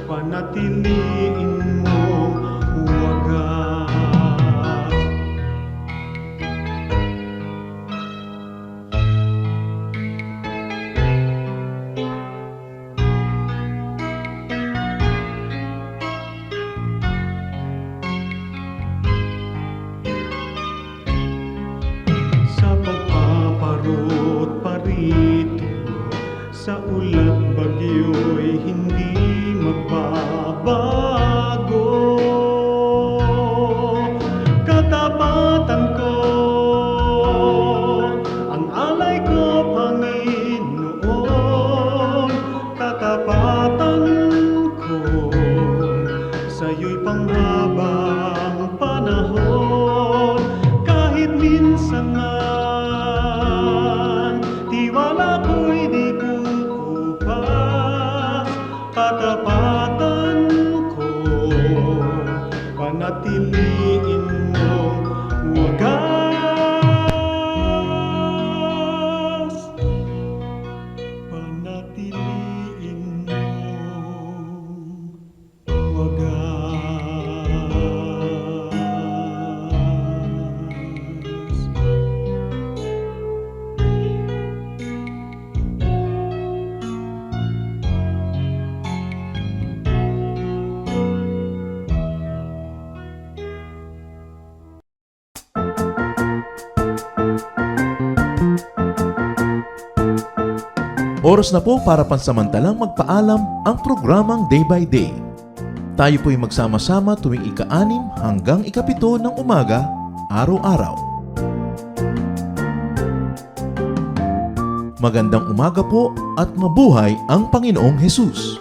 panatiliin mong wagas. Sa pagpaparot parito, sa ulat bagyo'y hindi magbabago. Katapatan ko, ang alay ko, Panginoon. Katapatan ko, sa'yo'y panghabang panahon. Kahit minsan na tiwala ko'y di kukupas, katapatan ko, panatiliin mong wagas. Panatiliin mong wagas. Oras na po para pansamantalang magpaalam ang programang Day by Day. Tayo po'y magsama-sama tuwing ika-6 hanggang ika-7 ng umaga, araw-araw. Magandang umaga po at mabuhay ang Panginoong Hesus!